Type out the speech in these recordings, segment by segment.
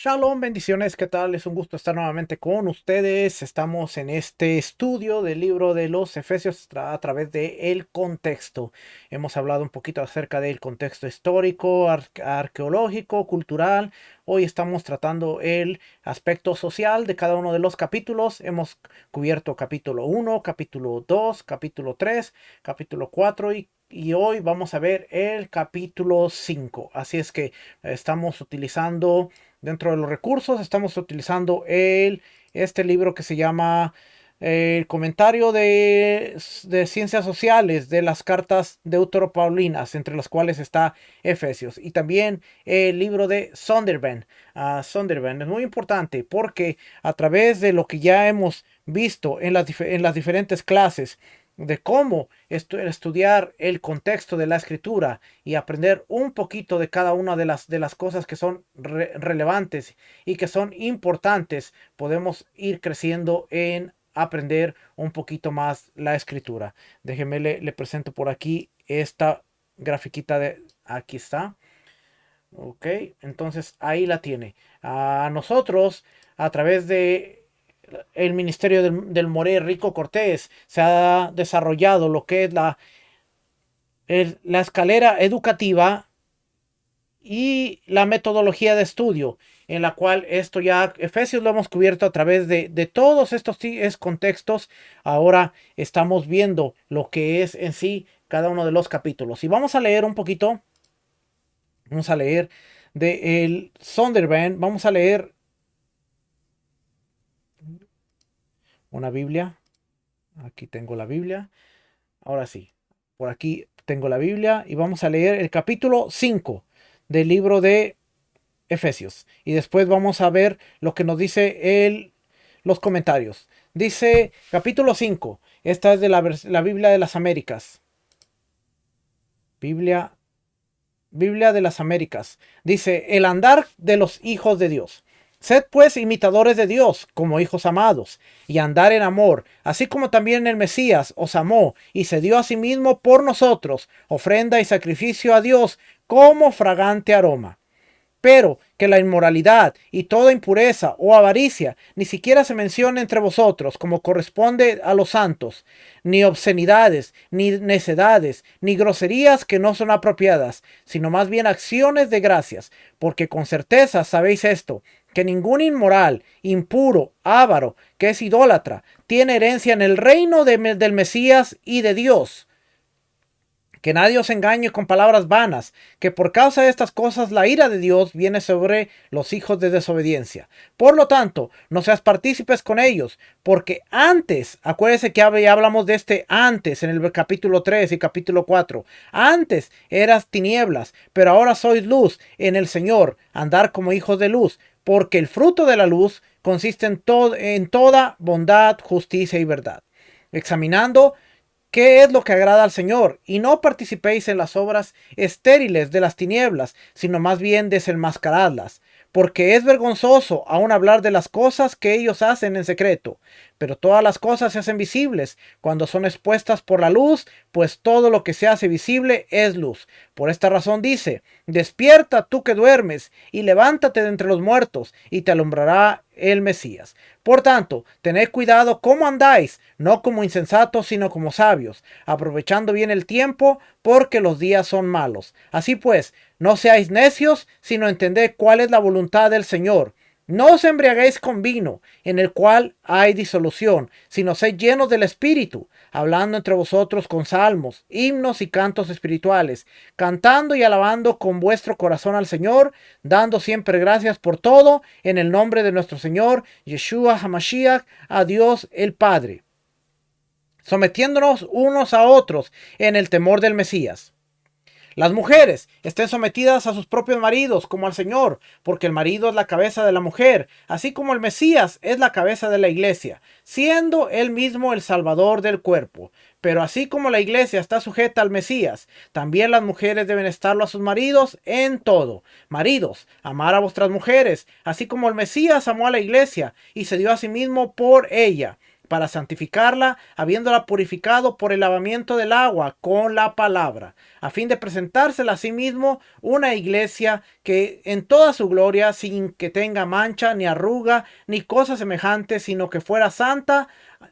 Shalom, bendiciones, ¿qué tal? Es un gusto estar nuevamente con ustedes. Estamos en este estudio del libro de los Efesios a través de el contexto. Hemos hablado un poquito acerca del contexto histórico, arqueológico, cultural. Hoy estamos tratando el aspecto social de cada uno de los capítulos. Hemos cubierto capítulo 1, capítulo 2, capítulo 3, capítulo 4 y hoy vamos a ver el capítulo 5. Así es que estamos utilizando dentro de los recursos, estamos utilizando este libro que se llama el comentario de ciencias sociales de las cartas deuteropaulinas, entre las cuales está Efesios, y también el libro de Zondervan. Zondervan es muy importante porque a través de lo que ya hemos visto en las diferentes clases de cómo estudiar el contexto de la escritura y aprender un poquito de cada una de las cosas que son relevantes y que son importantes, podemos ir creciendo en aprender un poquito más la escritura. Déjeme le presento por aquí esta grafiquita de aquí está. Ok, entonces ahí la tiene. A nosotros, a través de el ministerio del Moré Rico Cortés, se ha desarrollado lo que es la escalera educativa y la metodología de estudio, en la cual esto ya, Efesios lo hemos cubierto a través de todos estos contextos. Ahora estamos viendo lo que es en sí cada uno de los capítulos. Y vamos a leer un poquito, vamos a leer de el Zondervan, vamos a leer una Biblia. Aquí tengo la Biblia. Ahora sí, por aquí tengo la Biblia y vamos a leer el capítulo 5 del libro de Efesios. Y después vamos a ver lo que nos dice los comentarios. Dice capítulo 5. Esta es de la Biblia de las Américas. Biblia, Biblia de las Américas. Dice, el andar de los hijos de Dios. Sed pues imitadores de Dios como hijos amados, y andar en amor, así como también el Mesías os amó y se dio a sí mismo por nosotros, ofrenda y sacrificio a Dios como fragante aroma. Pero que la inmoralidad y toda impureza o avaricia ni siquiera se mencione entre vosotros como corresponde a los santos, ni obscenidades, ni necedades, ni groserías que no son apropiadas, sino más bien acciones de gracias, porque con certeza sabéis esto, que ningún inmoral, impuro, avaro, que es idólatra, tiene herencia en el reino del Mesías y de Dios. Que nadie os engañe con palabras vanas, que por causa de estas cosas la ira de Dios viene sobre los hijos de desobediencia. Por lo tanto, no seas partícipes con ellos, porque antes, acuérdense que ya hablamos de este antes en el capítulo 3 y capítulo 4, antes eras tinieblas, pero ahora sois luz en el Señor, andar como hijos de luz, porque el fruto de la luz consiste en toda bondad, justicia y verdad. Examinando ¿qué es lo que agrada al Señor? Y no participéis en las obras estériles de las tinieblas, sino más bien desenmascaradlas. Porque es vergonzoso aún hablar de las cosas que ellos hacen en secreto. Pero todas las cosas se hacen visibles cuando son expuestas por la luz, pues todo lo que se hace visible es luz. Por esta razón dice, despierta tú que duermes, y levántate de entre los muertos, y te alumbrará el Mesías. Por tanto, tened cuidado cómo andáis, no como insensatos, sino como sabios, aprovechando bien el tiempo, porque los días son malos. Así pues, no seáis necios, sino entended cuál es la voluntad del Señor. No os embriaguéis con vino, en el cual hay disolución, sino sed llenos del Espíritu, hablando entre vosotros con salmos, himnos y cantos espirituales, cantando y alabando con vuestro corazón al Señor, dando siempre gracias por todo, en el nombre de nuestro Señor, Yeshua HaMashiach, a Dios el Padre, sometiéndonos unos a otros en el temor del Mesías. Las mujeres estén sometidas a sus propios maridos como al Señor, porque el marido es la cabeza de la mujer, así como el Mesías es la cabeza de la iglesia, siendo él mismo el Salvador del cuerpo. Pero así como la iglesia está sujeta al Mesías, también las mujeres deben estarlo a sus maridos en todo. Maridos, amar a vuestras mujeres, así como el Mesías amó a la iglesia y se dio a sí mismo por ella, para santificarla, habiéndola purificado por el lavamiento del agua con la palabra, a fin de presentársela a sí mismo una iglesia que en toda su gloria, sin que tenga mancha, ni arruga, ni cosa semejante, sino que fuera santa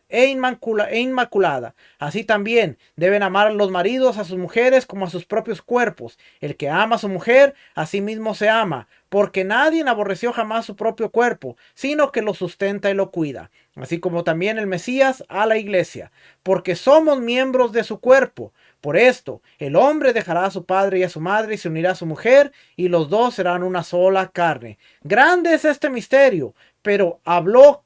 e inmaculada. Así también deben amar los maridos a sus mujeres como a sus propios cuerpos. El que ama a su mujer, a sí mismo se ama, porque nadie aborreció jamás su propio cuerpo, sino que lo sustenta y lo cuida. Así como también el Mesías a la iglesia, porque somos miembros de su cuerpo. Por esto, el hombre dejará a su padre y a su madre y se unirá a su mujer, y los dos serán una sola carne. Grande es este misterio, pero hablo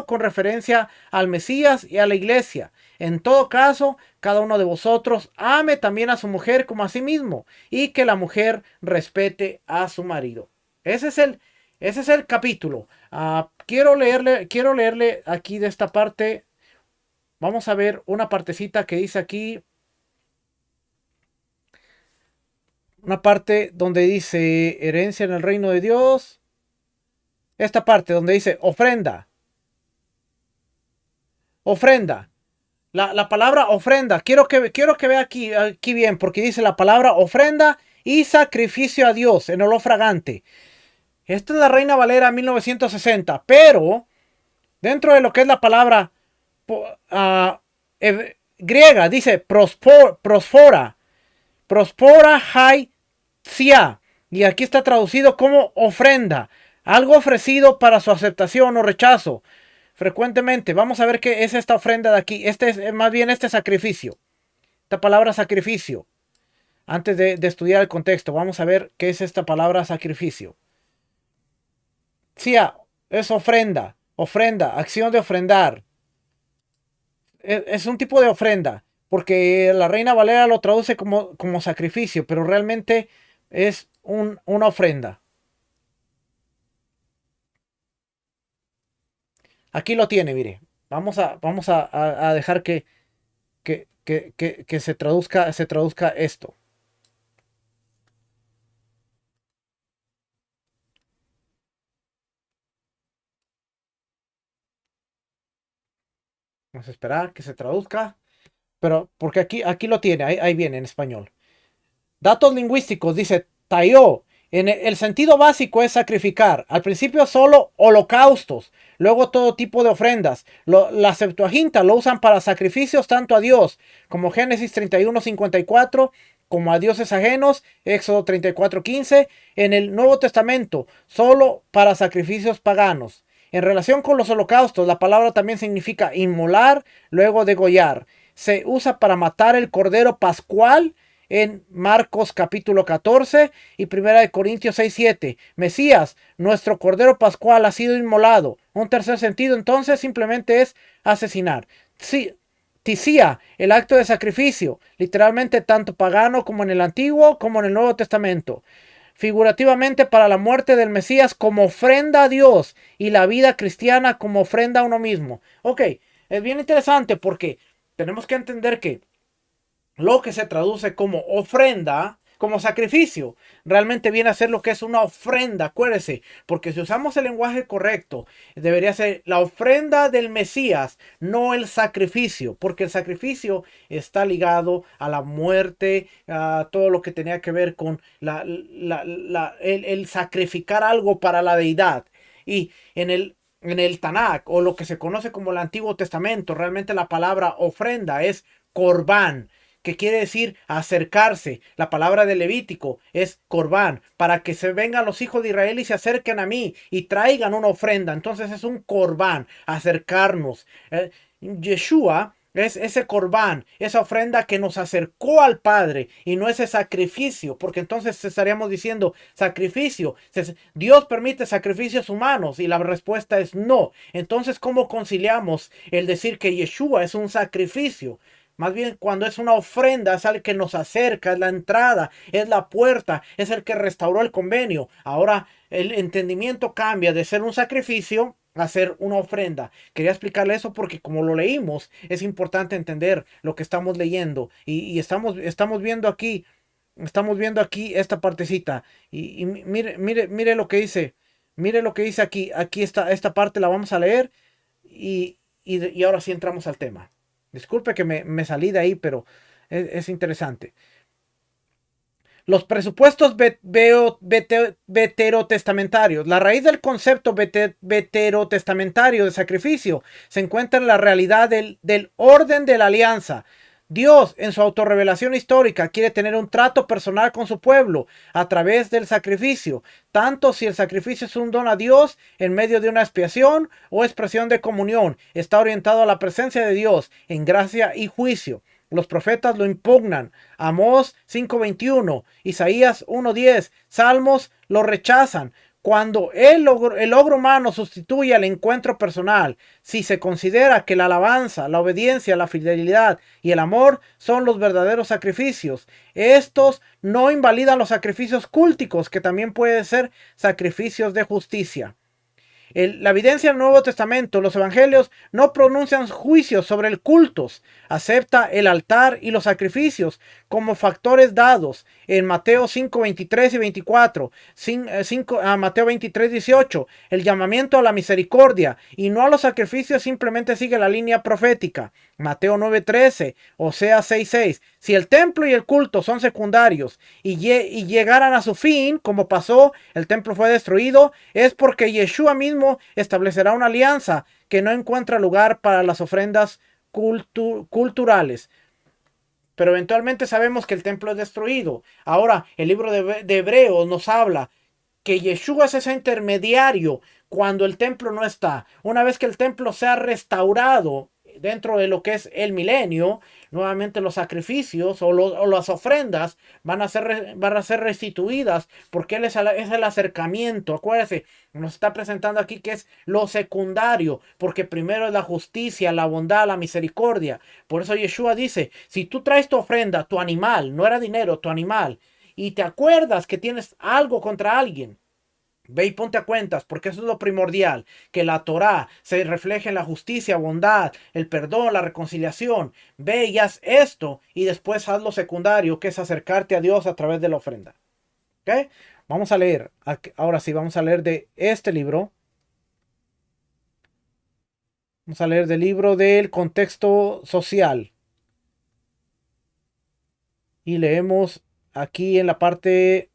con referencia al Mesías y a la iglesia. En todo caso, cada uno de vosotros ame también a su mujer como a sí mismo, y que la mujer respete a su marido. Ese es el capítulo. Quiero leerle aquí de esta parte. Vamos a ver una partecita que dice aquí. Una parte donde dice herencia en el reino de Dios. Esta parte donde dice ofrenda. Ofrenda. La palabra ofrenda. Quiero que vea aquí bien, porque dice la palabra ofrenda y sacrificio a Dios en olor fragante. Esta es la Reina Valera 1960, pero dentro de lo que es la palabra griega, dice prosfora hai sia, y aquí está traducido como ofrenda, algo ofrecido para su aceptación o rechazo. Frecuentemente, vamos a ver qué es esta ofrenda de aquí. Este es más bien este sacrificio. Esta palabra sacrificio. Antes de estudiar el contexto, vamos a ver qué es esta palabra sacrificio. Sia es ofrenda, acción de ofrendar. Es un tipo de ofrenda, porque la Reina Valera lo traduce como sacrificio, pero realmente es una ofrenda. Aquí lo tiene, mire. Vamos a dejar que se traduzca esto. Vamos a esperar que se traduzca. Pero porque aquí lo tiene, ahí viene en español. Datos lingüísticos, dice taio. En el sentido básico es sacrificar. Al principio solo holocaustos, luego todo tipo de ofrendas. La Septuaginta lo usan para sacrificios tanto a Dios, como Génesis 31:54, como a dioses ajenos, Éxodo 34:15. En el Nuevo Testamento, solo para sacrificios paganos. En relación con los holocaustos, la palabra también significa inmolar, luego degollar. Se usa para matar el cordero pascual en Marcos capítulo 14 y 1 Corintios 6:7. Mesías, nuestro cordero pascual, ha sido inmolado. Un tercer sentido entonces simplemente es asesinar. Sí, tisía, el acto de sacrificio, literalmente tanto pagano como en el Antiguo como en el Nuevo Testamento. Figurativamente para la muerte del Mesías como ofrenda a Dios y la vida cristiana como ofrenda a uno mismo. Ok, es bien interesante porque tenemos que entender que lo que se traduce como ofrenda, como sacrificio, realmente viene a ser lo que es una ofrenda, acuérdese, porque si usamos el lenguaje correcto, debería ser la ofrenda del Mesías, no el sacrificio, porque el sacrificio está ligado a la muerte, a todo lo que tenía que ver con el sacrificar algo para la deidad. Y en el Tanakh, o lo que se conoce como el Antiguo Testamento, realmente la palabra ofrenda es corbán, que quiere decir acercarse. La palabra de Levítico es corbán, para que se vengan los hijos de Israel y se acerquen a mí y traigan una ofrenda. Entonces es un corbán, acercarnos. Yeshua es ese corbán, esa ofrenda que nos acercó al Padre y no ese sacrificio, porque entonces estaríamos diciendo sacrificio. Dios permite sacrificios humanos y la respuesta es no. Entonces, ¿cómo conciliamos el decir que Yeshua es un sacrificio? Más bien cuando es una ofrenda es el que nos acerca, es la entrada, es la puerta, es el que restauró el convenio. Ahora el entendimiento cambia de ser un sacrificio a ser una ofrenda. Quería explicarle eso porque como lo leímos es importante entender lo que estamos leyendo y estamos viendo aquí esta partecita y mire lo que dice. Mire lo que dice aquí. Aquí está esta parte, la vamos a leer y y ahora sí entramos al tema. Disculpe que me salí de ahí, pero es interesante. Los presupuestos veterotestamentarios. La raíz del concepto veterotestamentario de sacrificio se encuentra en la realidad del orden de la alianza. Dios, en su autorrevelación histórica, quiere tener un trato personal con su pueblo a través del sacrificio, tanto si el sacrificio es un don a Dios en medio de una expiación o expresión de comunión. Está orientado a la presencia de Dios en gracia y juicio. Los profetas lo impugnan. Amós 5:21, Isaías 1:10, Salmos lo rechazan. Cuando el logro humano sustituye al encuentro personal, si se considera que la alabanza, la obediencia, la fidelidad y el amor son los verdaderos sacrificios, estos no invalidan los sacrificios cúlticos, que también pueden ser sacrificios de justicia. La evidencia del Nuevo Testamento, los evangelios no pronuncian juicios sobre el cultos, acepta el altar y los sacrificios como factores dados en Mateo 5, 23 y 24, Mateo 23, 18, el llamamiento a la misericordia y no a los sacrificios simplemente sigue la línea profética. Mateo 9, 13, Oseas 6, 6. Si el templo y el culto son secundarios y llegaran a su fin, como pasó, el templo fue destruido, es porque Yeshua mismo establecerá una alianza que no encuentra lugar para las ofrendas culturales. Pero eventualmente sabemos que el templo es destruido. Ahora, el libro de Hebreos nos habla que Yeshua es ese intermediario cuando el templo no está. Una vez que el templo sea restaurado dentro de lo que es el milenio, nuevamente los sacrificios o las ofrendas van a ser restituidas, porque Él es el acercamiento. Acuérdense, nos está presentando aquí que es lo secundario, porque primero es la justicia, la bondad, la misericordia. Por eso Yeshua dice, si tú traes tu ofrenda, tu animal, no era dinero, tu animal, y te acuerdas que tienes algo contra alguien, ve y ponte a cuentas, porque eso es lo primordial, que la Torá se refleje en la justicia, bondad, el perdón, la reconciliación. Ve y haz esto y después haz lo secundario, que es acercarte a Dios a través de la ofrenda. ¿Ok? Vamos a leer, ahora sí, vamos a leer de este libro. Vamos a leer del libro del contexto social. Y leemos aquí en la parte...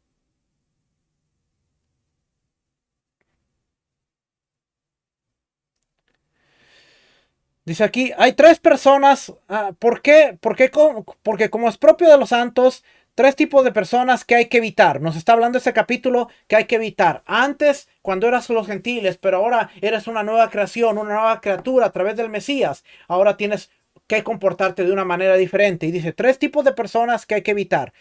Dice aquí, hay tres personas. ¿Por qué? Porque como es propio de los santos, tres tipos de personas que hay que evitar. Nos está hablando este capítulo que hay que evitar. Antes, cuando eras los gentiles, pero ahora eres una nueva creación, una nueva criatura a través del Mesías. Ahora tienes que comportarte de una manera diferente. Y dice, tres tipos de personas que hay que evitar.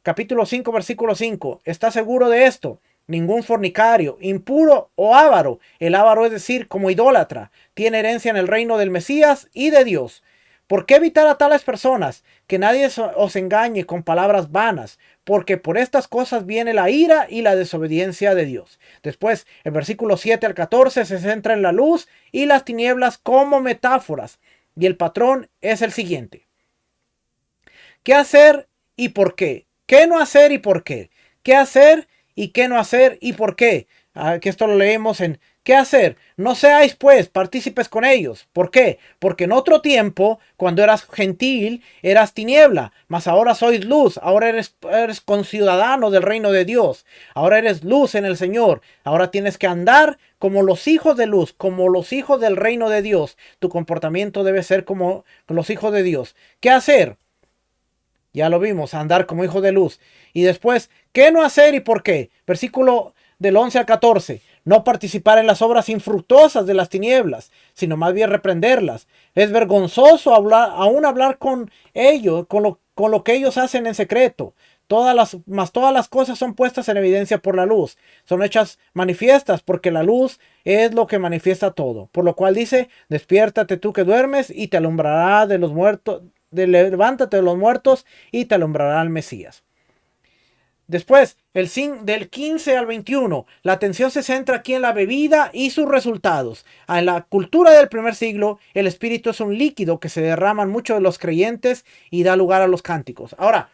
Capítulo 5, versículo 5. ¿Estás seguro de esto? Ningún fornicario, impuro o avaro. El avaro, es decir, como idólatra, tiene herencia en el reino del Mesías y de Dios. ¿Por qué evitar a tales personas? Que nadie os engañe con palabras vanas, porque por estas cosas viene la ira y la desobediencia de Dios. Después, el versículo 7 al 14 se centra en la luz y las tinieblas como metáforas. Y el patrón es el siguiente. ¿Qué hacer y por qué? ¿Qué no hacer y por qué? ¿Qué hacer y qué no hacer y por qué? Que esto lo leemos en ¿qué hacer? No seáis pues partícipes con ellos. ¿Por qué? Porque en otro tiempo, cuando eras gentil, eras tiniebla, mas ahora sois luz, ahora eres conciudadano del reino de Dios, ahora eres luz en el Señor, ahora tienes que andar como los hijos de luz, como los hijos del reino de Dios. Tu comportamiento debe ser como los hijos de Dios. ¿Qué hacer? Ya lo vimos, andar como hijo de luz. Y después, ¿qué no hacer y por qué? Versículo del 11 al 14. No participar en las obras infructuosas de las tinieblas, sino más bien reprenderlas. Es vergonzoso aún hablar con ellos, con lo que ellos hacen en secreto. Todas las cosas son puestas en evidencia por la luz. Son hechas manifiestas porque la luz es lo que manifiesta todo. Por lo cual dice, despiértate tú que duermes y te alumbrará de los muertos. Levántate de los muertos y te alumbrará el Mesías. Después, del 15 al 21, la atención se centra aquí en la bebida y sus resultados. En la cultura del primer siglo, el espíritu es un líquido que se derrama en muchos de los creyentes y da lugar a los cánticos. Ahora,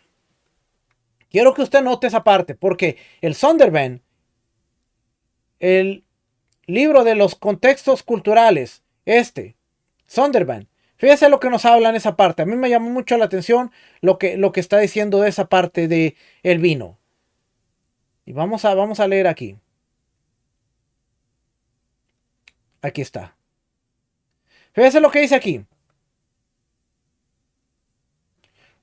quiero que usted note esa parte, porque el Zondervan, el libro de los contextos culturales, Zondervan. Fíjese lo que nos habla en esa parte. A mí me llamó mucho la atención lo que está diciendo de esa parte de el vino. Y vamos a leer aquí. Aquí está. Fíjese lo que dice aquí.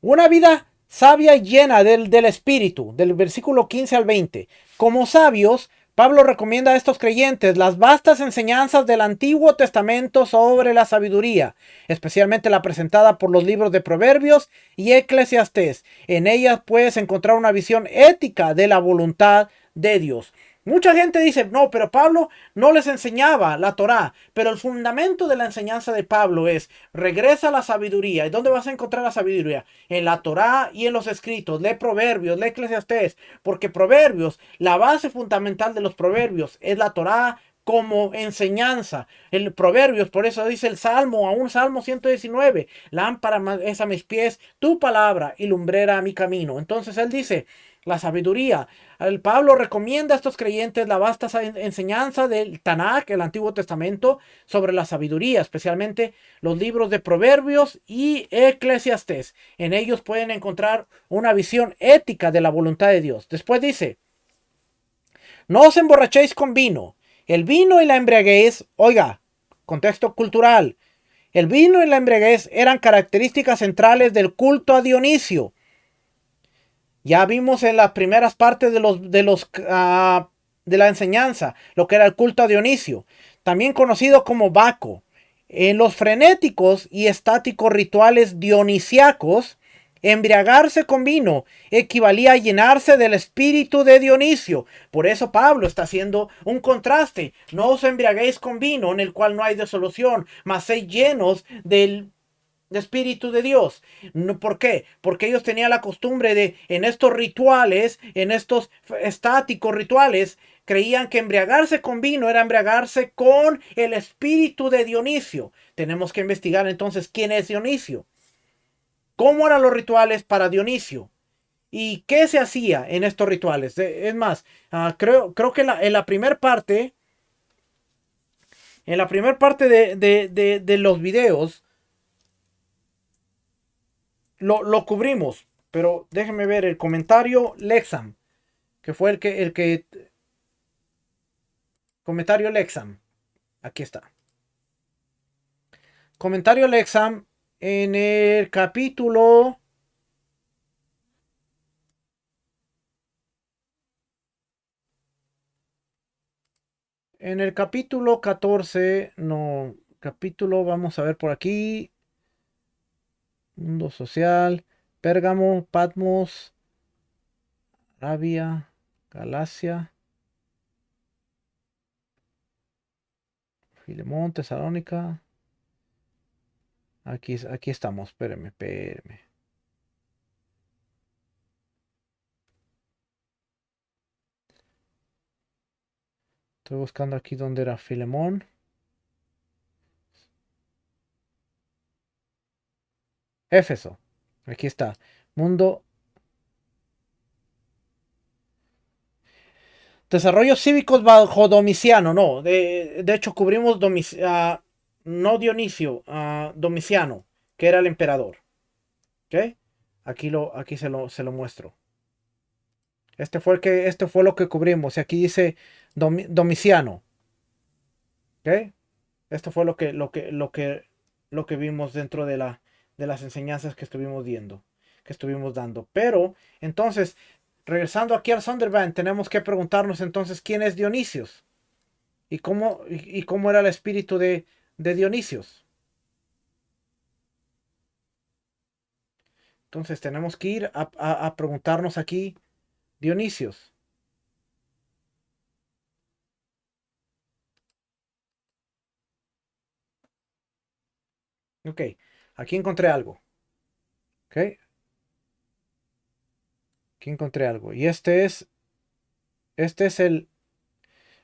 Una vida sabia y llena del Espíritu, del versículo 15 al 20. Como sabios, Pablo recomienda a estos creyentes las vastas enseñanzas del Antiguo Testamento sobre la sabiduría, especialmente la presentada por los libros de Proverbios y Eclesiastés. En ellas puedes encontrar una visión ética de la voluntad de Dios. Mucha gente dice, no, pero Pablo no les enseñaba la Torá, pero el fundamento de la enseñanza de Pablo es, regresa a la sabiduría. ¿Y dónde vas a encontrar la sabiduría? En la Torá y en los escritos. Lee Proverbios, lee Eclesiastés, porque Proverbios, la base fundamental de los Proverbios es la Torá como enseñanza. El Proverbios, por eso dice el Salmo, a un Salmo 119, lámpara es a mis pies, tu palabra y lumbrera a mi camino. Entonces él dice, la sabiduría. El Pablo recomienda a estos creyentes la vasta enseñanza del Tanakh, el Antiguo Testamento, sobre la sabiduría, especialmente los libros de Proverbios y Eclesiastés. En ellos pueden encontrar una visión ética de la voluntad de Dios. Después dice, no os emborrachéis con vino. El vino y la embriaguez, oiga, contexto cultural. El vino y la embriaguez eran características centrales del culto a Dionisio. Ya vimos en las primeras partes de la enseñanza lo que era el culto a Dionisio, también conocido como Baco. En los frenéticos y estáticos rituales dionisiacos, embriagarse con vino equivalía a llenarse del espíritu de Dionisio. Por eso Pablo está haciendo un contraste. No os embriaguéis con vino en el cual no hay disolución, mas sed llenos del espíritu de Dios. ¿Por qué? Porque ellos tenían la costumbre de, en estos rituales, en estos estáticos rituales, creían que embriagarse con vino era embriagarse con el espíritu de Dionisio. Tenemos que investigar entonces quién es Dionisio. ¿Cómo eran los rituales para Dionisio? ¿Y qué se hacía en estos rituales? Es más, creo que en la primera parte, de los videos, lo cubrimos, pero déjenme ver el comentario Lexam, que fue comentario Lexam. Aquí está. Comentario Lexam en el capítulo. En el capítulo 14, no, capítulo, vamos a ver por aquí. Mundo social, Pérgamo, Patmos, Arabia, Galacia, Filemón, Tesalónica. Aquí estamos, espéreme. Estoy buscando aquí donde era Filemón. Éfeso. Aquí está. Mundo. Desarrollos cívicos bajo Domiciano. No, de hecho cubrimos no Dionisio, Domiciano, que era el emperador. ¿Ok? Aquí se lo muestro. Este fue lo que cubrimos. Y aquí dice Domiciano. ¿Ok? Esto fue lo que vimos dentro de las enseñanzas que estuvimos viendo, que estuvimos dando. Pero, entonces, regresando aquí al Zondervan, tenemos que preguntarnos entonces quién es Dionisios y cómo era el espíritu de Dionisios. Entonces, tenemos que ir a preguntarnos aquí, Dionisios. Ok, aquí encontré algo. Ok, aquí encontré algo. Y este es el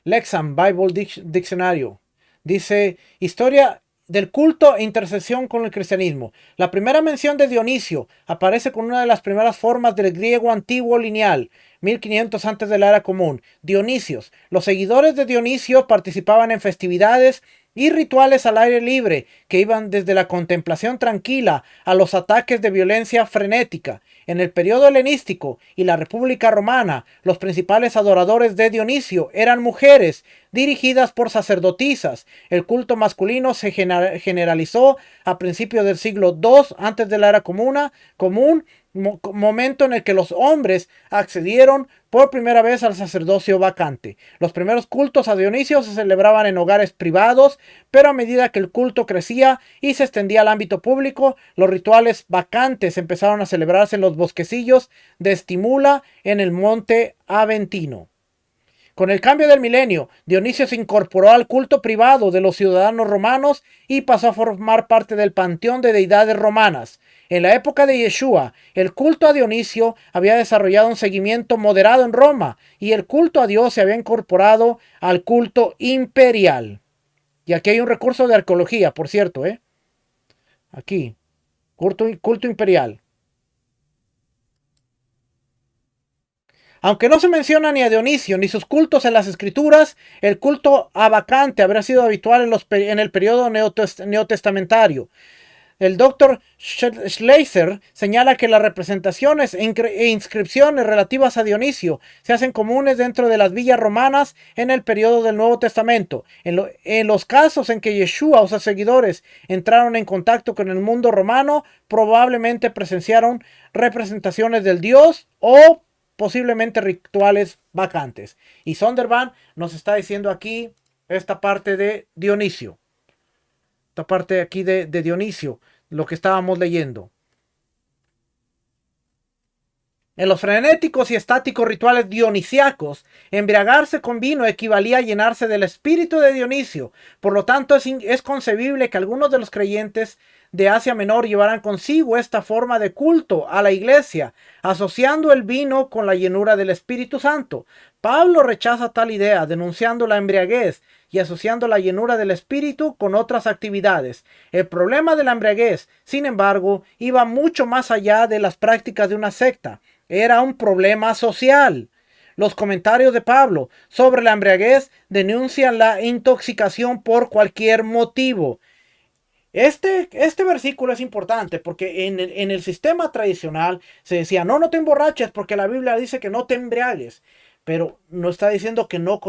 Lexham Bible Diccionario. Dice, historia del culto e intercesión con el cristianismo. La primera mención de Dionisio aparece con una de las primeras formas del griego antiguo lineal, 1500 antes de la era común. Dionisios. Los seguidores de Dionisio participaban en festividades y rituales al aire libre que iban desde la contemplación tranquila a los ataques de violencia frenética. En el periodo helenístico y la República Romana, los principales adoradores de Dionisio eran mujeres dirigidas por sacerdotisas. El culto masculino se generalizó a principios del siglo II antes de la era común, momento en el que los hombres accedieron por primera vez al sacerdocio vacante. Los primeros cultos a Dionisio se celebraban en hogares privados, pero a medida que el culto crecía y se extendía al ámbito público, los rituales vacantes empezaron a celebrarse en los bosquecillos de Estimula en el monte Aventino. Con el cambio del milenio, Dionisio se incorporó al culto privado de los ciudadanos romanos y pasó a formar parte del panteón de deidades romanas. En la época de Yeshua, el culto a Dionisio había desarrollado un seguimiento moderado en Roma y el culto a Dios se había incorporado al culto imperial. Y aquí hay un recurso de arqueología, por cierto, Aquí, culto imperial. Aunque no se menciona ni a Dionisio ni sus cultos en las escrituras, el culto a Bacante habría sido habitual en el periodo neotestamentario. El Dr. Schleicher señala que las representaciones e inscripciones relativas a Dionisio se hacen comunes dentro de las villas romanas en el periodo del Nuevo Testamento. En los casos en que Yeshua o sus seguidores entraron en contacto con el mundo romano, probablemente presenciaron representaciones del dios o posiblemente rituales vacantes. Y Zondervan nos está diciendo aquí esta parte de Dionisio. Esta parte aquí de Dionisio, lo que estábamos leyendo. En los frenéticos y estáticos rituales dionisiacos, embriagarse con vino equivalía a llenarse del espíritu de Dionisio. Por lo tanto, es concebible que algunos de los creyentes de Asia Menor llevaran consigo esta forma de culto a la iglesia, asociando el vino con la llenura del Espíritu Santo. Pablo rechaza tal idea, denunciando la embriaguez y asociando la llenura del Espíritu con otras actividades. El problema de la embriaguez, sin embargo, iba mucho más allá de las prácticas de una secta. Era un problema social. Los comentarios de Pablo sobre la embriaguez denuncian la intoxicación por cualquier motivo. Este versículo es importante porque en el sistema tradicional se decía, no te emborraches porque la Biblia dice que no te embriagues. Pero no está diciendo que no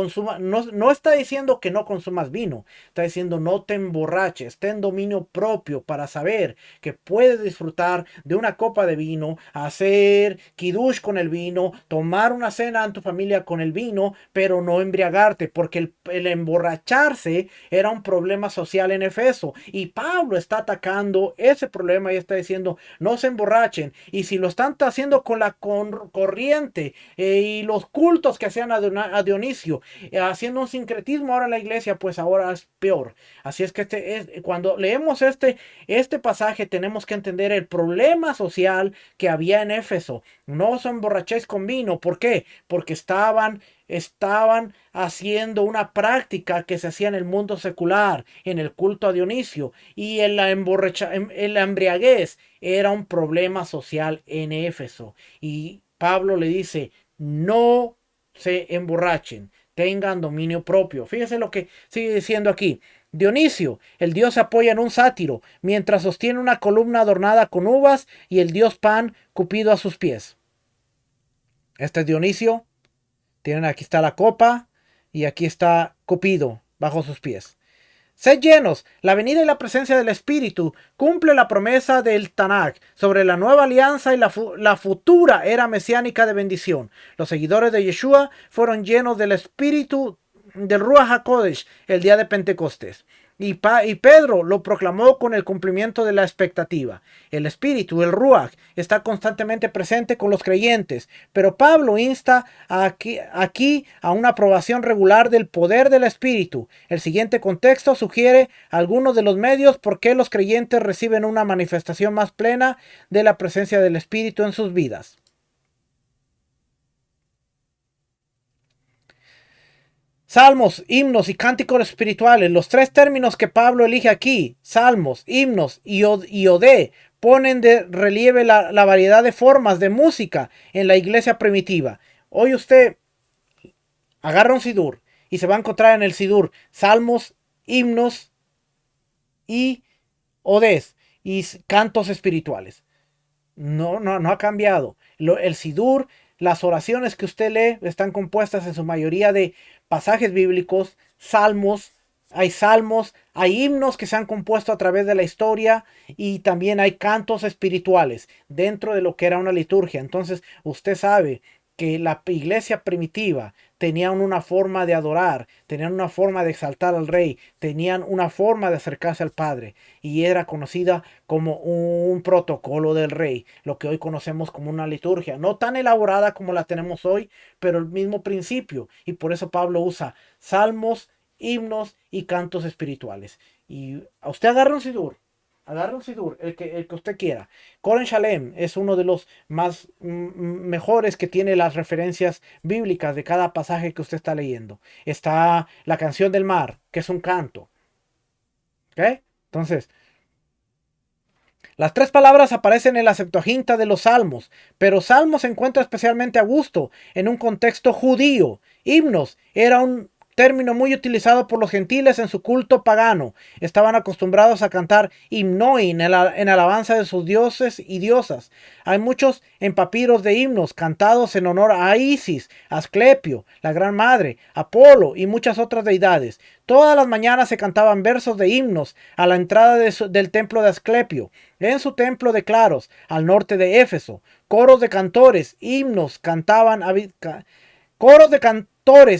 está diciendo que no consumas vino. Está diciendo no te emborraches, ten dominio propio para saber que puedes disfrutar de una copa de vino, hacer kiddush con el vino, tomar una cena en tu familia con el vino, pero no embriagarte, porque el emborracharse era un problema social en Efeso. Y Pablo está atacando ese problema y está diciendo no se emborrachen. Y si lo están haciendo con la corriente y los cultos que hacían a Dionisio, haciendo un sincretismo ahora en la iglesia, pues ahora es peor. Así es que cuando leemos este pasaje tenemos que entender el problema social que había en Éfeso. No os emborrachéis con vino. ¿Por qué? Porque estaban haciendo una práctica que se hacía en el mundo secular, en el culto a Dionisio, y en la embriaguez era un problema social en Éfeso. Y Pablo le dice, no se emborrachen, tengan dominio propio. Fíjense lo que sigue diciendo aquí. Dionisio, el dios se apoya en un sátiro, mientras sostiene una columna adornada con uvas y el dios Pan Cupido a sus pies. Este es Dionisio. Aquí está la copa y aquí está Cupido bajo sus pies. Sed llenos. La venida y la presencia del Espíritu cumple la promesa del Tanakh sobre la nueva alianza y la futura era mesiánica de bendición. Los seguidores de Yeshua fueron llenos del Espíritu del Ruach HaKodesh el día de Pentecostés. Y Pedro lo proclamó con el cumplimiento de la expectativa. El Espíritu, el Ruach, está constantemente presente con los creyentes, pero Pablo insta aquí a una aprobación regular del poder del Espíritu. El siguiente contexto sugiere algunos de los medios por qué los creyentes reciben una manifestación más plena de la presencia del Espíritu en sus vidas. Salmos, himnos y cánticos espirituales, los tres términos que Pablo elige aquí, salmos, himnos y odé, ponen de relieve la variedad de formas de música en la iglesia primitiva. Hoy usted agarra un sidur y se va a encontrar en el sidur salmos, himnos y odes y cantos espirituales. No ha cambiado. El Sidur, las oraciones que usted lee están compuestas en su mayoría de pasajes bíblicos, salmos, hay himnos que se han compuesto a través de la historia y también hay cantos espirituales dentro de lo que era una liturgia. Entonces usted sabe que la iglesia primitiva tenían una forma de adorar, tenían una forma de exaltar al rey, tenían una forma de acercarse al Padre y era conocida como un protocolo del rey, lo que hoy conocemos como una liturgia, no tan elaborada como la tenemos hoy, pero el mismo principio, y por eso Pablo usa salmos, himnos y cantos espirituales. Y a usted agarra un sidur, el que usted quiera. Koren Shalem es uno de los más mejores que tiene las referencias bíblicas de cada pasaje que usted está leyendo. Está la canción del mar, que es un canto. ¿Ok? Entonces, las tres palabras aparecen en la Septuaginta de los Salmos, pero Salmos se encuentra especialmente a gusto en un contexto judío. Himnos era un término muy utilizado por los gentiles en su culto pagano. Estaban acostumbrados a cantar himnoin en alabanza de sus dioses y diosas. Hay muchos en papiros de himnos cantados en honor a Isis, Asclepio, la Gran Madre, Apolo y muchas otras deidades. Todas las mañanas se cantaban versos de himnos a la entrada del templo de Asclepio, en su templo de Claros, al norte de Éfeso. Coros de cantores, himnos cantaban, coros de cantores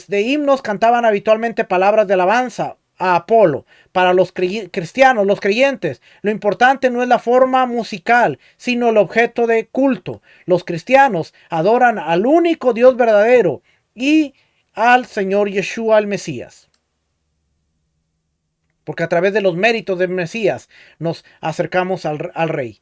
de himnos cantaban habitualmente palabras de alabanza a Apolo. Para los cristianos, los creyentes, lo importante no es la forma musical, sino el objeto de culto. Los cristianos adoran al único Dios verdadero y al Señor Yeshua el Mesías. Porque a través de los méritos del Mesías nos acercamos al Rey.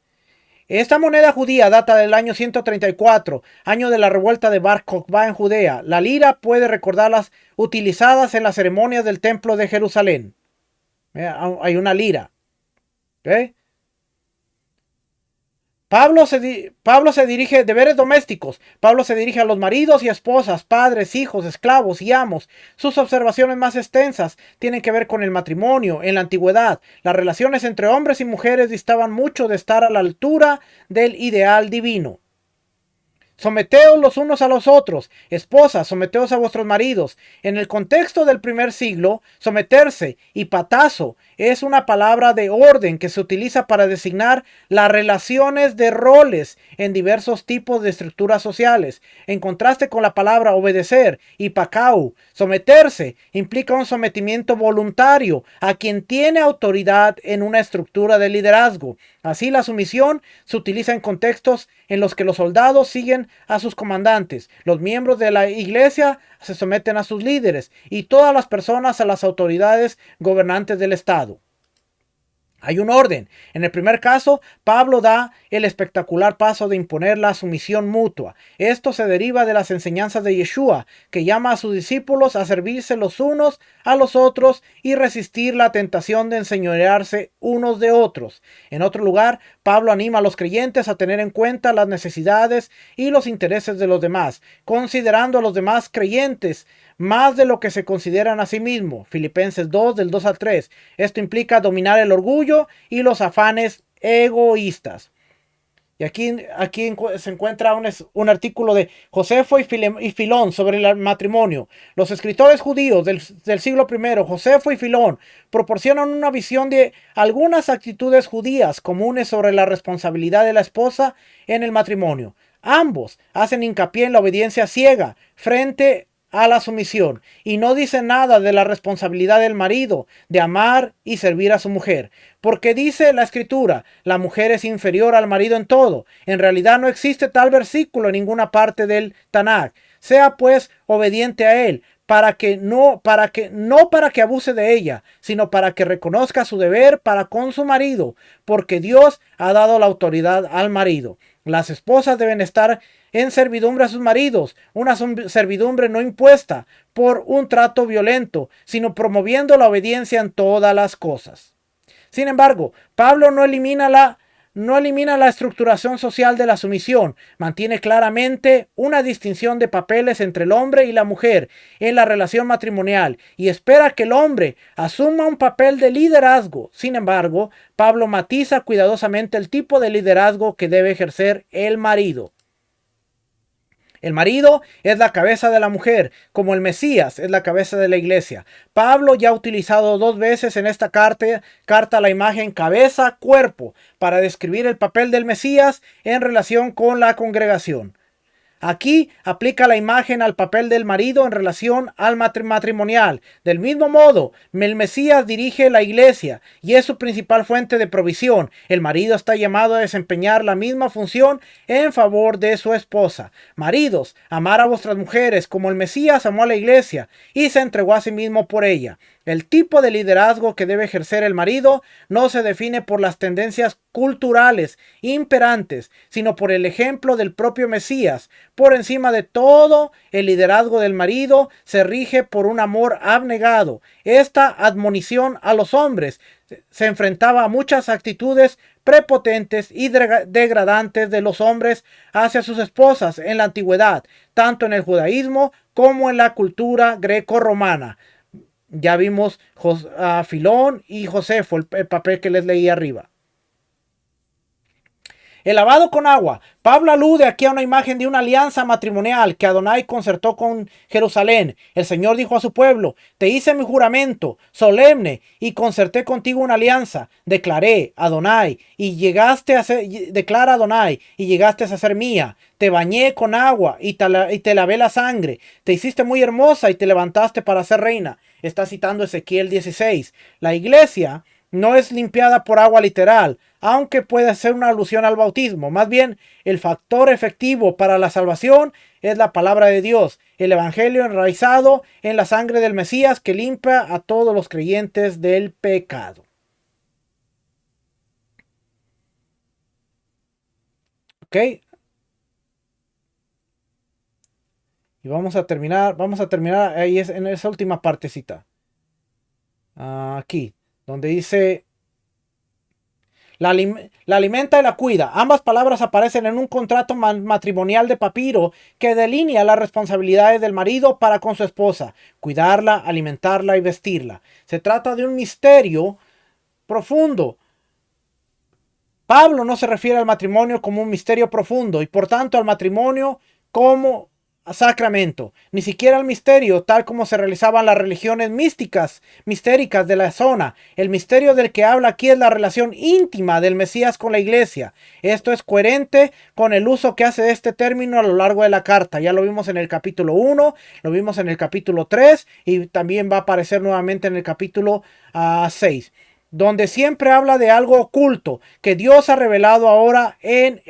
Esta moneda judía data del año 134, año de la revuelta de Bar Kokhba en Judea. La lira puede recordarlas utilizadas en las ceremonias del templo de Jerusalén. Hay una lira. ¿Okay? Pablo se dirige, deberes domésticos. Pablo se dirige a los maridos y esposas, padres, hijos, esclavos y amos. Sus observaciones más extensas tienen que ver con el matrimonio. En la antigüedad, las relaciones entre hombres y mujeres distaban mucho de estar a la altura del ideal divino. Someteos los unos a los otros. Esposas, someteos a vuestros maridos. En el contexto del primer siglo, someterse y patazo es una palabra de orden que se utiliza para designar las relaciones de roles en diversos tipos de estructuras sociales. En contraste con la palabra obedecer y pacau, someterse implica un sometimiento voluntario a quien tiene autoridad en una estructura de liderazgo. Así, la sumisión se utiliza en contextos en los que los soldados siguen a sus comandantes, los miembros de la iglesia se someten a sus líderes y todas las personas a las autoridades gobernantes del Estado. Hay un orden. En el primer caso, Pablo da el espectacular paso de imponer la sumisión mutua. Esto se deriva de las enseñanzas de Yeshua, que llama a sus discípulos a servirse los unos a los otros y resistir la tentación de enseñorearse unos de otros. En otro lugar, Pablo anima a los creyentes a tener en cuenta las necesidades y los intereses de los demás, considerando a los demás creyentes más de lo que se consideran a sí mismos. Filipenses 2, del 2 al 3. Esto implica dominar el orgullo y los afanes egoístas. Y aquí se encuentra un artículo de Josefo y Filón sobre el matrimonio. Los escritores judíos del siglo I, Josefo y Filón, proporcionan una visión de algunas actitudes judías comunes sobre la responsabilidad de la esposa en el matrimonio. Ambos hacen hincapié en la obediencia ciega frente a la sumisión y no dice nada de la responsabilidad del marido de amar y servir a su mujer, porque dice la escritura, la mujer es inferior al marido en todo. En realidad no existe tal versículo en ninguna parte del Tanakh. Sea pues obediente a él, para que abuse de ella, sino para que reconozca su deber para con su marido, porque Dios ha dado la autoridad al marido. Las esposas deben estar en servidumbre a sus maridos, una servidumbre no impuesta por un trato violento, sino promoviendo la obediencia en todas las cosas. Sin embargo, Pablo no elimina no elimina la estructuración social de la sumisión, mantiene claramente una distinción de papeles entre el hombre y la mujer en la relación matrimonial y espera que el hombre asuma un papel de liderazgo. Sin embargo, Pablo matiza cuidadosamente el tipo de liderazgo que debe ejercer el marido. El marido es la cabeza de la mujer, como el Mesías es la cabeza de la iglesia. Pablo ya ha utilizado 2 veces en esta carta la imagen cabeza-cuerpo para describir el papel del Mesías en relación con la congregación. Aquí aplica la imagen al papel del marido en relación al matrimonial. Del mismo modo, el Mesías dirige la iglesia y es su principal fuente de provisión. El marido está llamado a desempeñar la misma función en favor de su esposa. Maridos, amar a vuestras mujeres como el Mesías amó a la iglesia y se entregó a sí mismo por ella. El tipo de liderazgo que debe ejercer el marido no se define por las tendencias culturales imperantes, sino por el ejemplo del propio Mesías. Por encima de todo, el liderazgo del marido se rige por un amor abnegado. Esta admonición a los hombres se enfrentaba a muchas actitudes prepotentes y degradantes de los hombres hacia sus esposas en la antigüedad, tanto en el judaísmo como en la cultura greco-romana. Ya vimos a Filón y Josefo, el papel que les leí arriba. El lavado con agua. Pablo alude aquí a una imagen de una alianza matrimonial que Adonai concertó con Jerusalén. El Señor dijo a su pueblo: te hice mi juramento solemne y concerté contigo una alianza. Declaré Adonai y llegaste a ser, declara Adonai y llegaste a ser mía. Te bañé con agua y te lavé la sangre. Te hiciste muy hermosa y te levantaste para ser reina. Está citando Ezequiel 16. La iglesia no es limpiada por agua literal, aunque puede ser una alusión al bautismo. Más bien, el factor efectivo para la salvación es la palabra de Dios, el evangelio enraizado en la sangre del Mesías que limpia a todos los creyentes del pecado. ¿Ok? Y vamos a terminar ahí en esa última partecita. Aquí, donde dice: la alimenta y la cuida. Ambas palabras aparecen en un contrato matrimonial de papiro que delinea las responsabilidades del marido para con su esposa: cuidarla, alimentarla y vestirla. Se trata de un misterio profundo. Pablo no se refiere al matrimonio como un misterio profundo y por tanto al matrimonio como sacramento, ni siquiera al misterio tal como se realizaban las religiones mistéricas de la zona. El misterio del que habla aquí es la relación íntima del Mesías con la iglesia. Esto es coherente con el uso que hace de este término a lo largo de la carta. Ya lo vimos en el capítulo 1, lo vimos en el capítulo 3 y también va a aparecer nuevamente en el capítulo 6. Donde siempre habla de algo oculto que Dios ha revelado ahora en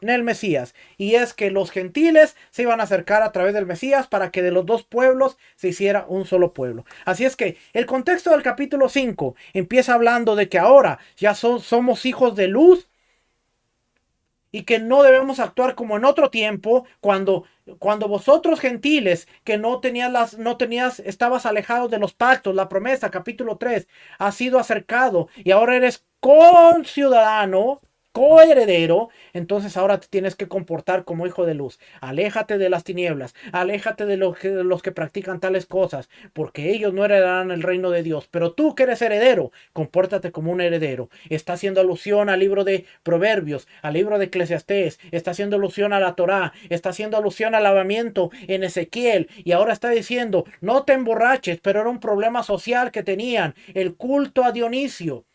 el Mesías, y es que los gentiles se iban a acercar a través del Mesías para que de los dos pueblos se hiciera un solo pueblo. Así es que el contexto del capítulo 5 empieza hablando de que ahora ya somos hijos de luz y que no debemos actuar como en otro tiempo cuando vosotros gentiles que no tenías, estabas alejados de los pactos, la promesa, capítulo 3, has sido acercado y ahora eres conciudadano, coheredero, entonces ahora te tienes que comportar como hijo de luz. Aléjate de las tinieblas, aléjate de los que practican tales cosas, porque ellos no heredarán el reino de Dios. Pero tú que eres heredero, compórtate como un heredero. Está haciendo alusión al libro de Proverbios, al libro de Eclesiastés, está haciendo alusión a la Torá, está haciendo alusión al lavamiento en Ezequiel, y ahora está diciendo: no te emborraches, pero era un problema social que tenían, el culto a Dionisio.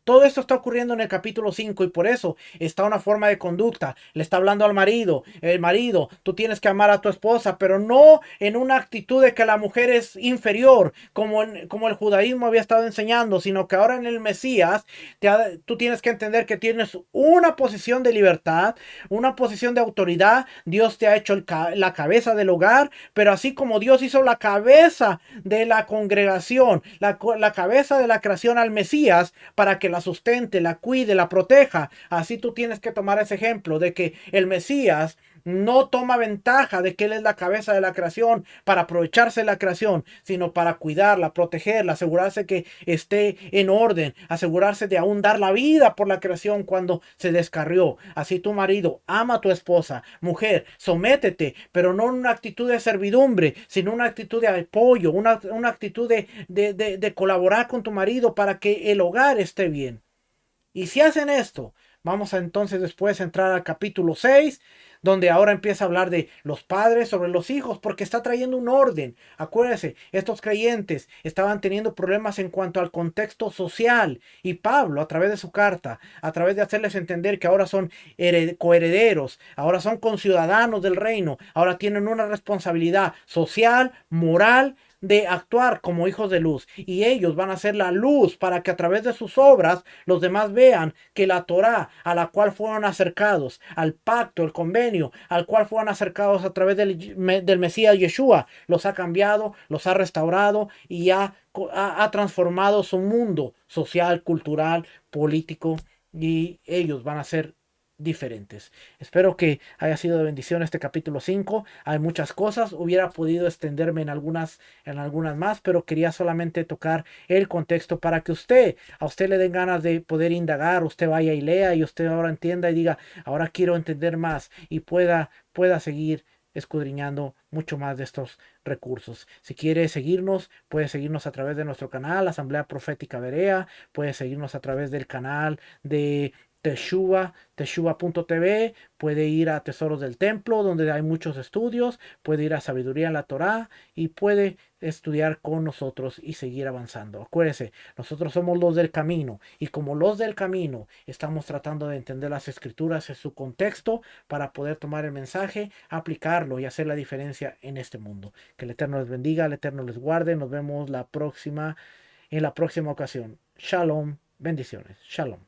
Todo esto está ocurriendo en el capítulo 5 y por eso está una forma de conducta. Le está hablando al marido: el marido, tú tienes que amar a tu esposa, pero no en una actitud de que la mujer es inferior, como el judaísmo había estado enseñando, sino que ahora en el Mesías tú tienes que entender que tienes una posición de libertad, una posición de autoridad. Dios te ha hecho la cabeza del hogar, pero así como Dios hizo la cabeza de la congregación, la cabeza de la creación al Mesías, para que la sustente, la cuide, la proteja. Así tú tienes que tomar ese ejemplo de que el Mesías no toma ventaja de que él es la cabeza de la creación para aprovecharse de la creación, sino para cuidarla, protegerla, asegurarse que esté en orden, asegurarse de aún dar la vida por la creación cuando se descarrió. Así tu marido ama a tu esposa. Mujer, sométete, pero no en una actitud de servidumbre, sino una actitud de apoyo, una actitud de colaborar con tu marido para que el hogar esté bien. Y si hacen esto, vamos a entonces después entrar al capítulo 6, donde ahora empieza a hablar de los padres sobre los hijos, porque está trayendo un orden. Acuérdense, estos creyentes estaban teniendo problemas en cuanto al contexto social, y Pablo, a través de su carta, a través de hacerles entender que ahora son coherederos, ahora son conciudadanos del reino, ahora tienen una responsabilidad social, moral, de actuar como hijos de luz, y ellos van a ser la luz para que a través de sus obras los demás vean que la Torá a la cual fueron acercados, al pacto, el convenio al cual fueron acercados a través del Mesías Yeshua, los ha cambiado, los ha restaurado y ha transformado su mundo social, cultural, político, y ellos van a ser diferentes. Espero que haya sido de bendición este capítulo 5. Hay muchas cosas, hubiera podido extenderme en algunas más, pero quería solamente tocar el contexto para que a usted le den ganas de poder indagar, usted vaya y lea y usted ahora entienda y diga, ahora quiero entender más y pueda seguir escudriñando mucho más de estos recursos. Si quiere seguirnos, puede seguirnos a través de nuestro canal Asamblea Profética Berea, puede seguirnos a través del canal de Teshuva.tv, puede ir a Tesoros del Templo, donde hay muchos estudios, puede ir a Sabiduría en la Torá y puede estudiar con nosotros y seguir avanzando. Acuérdese, nosotros somos los del camino, y como los del camino estamos tratando de entender las escrituras en su contexto para poder tomar el mensaje, aplicarlo y hacer la diferencia en este mundo. Que el Eterno les bendiga, el Eterno les guarde. Nos vemos en la próxima ocasión. Shalom, bendiciones. Shalom.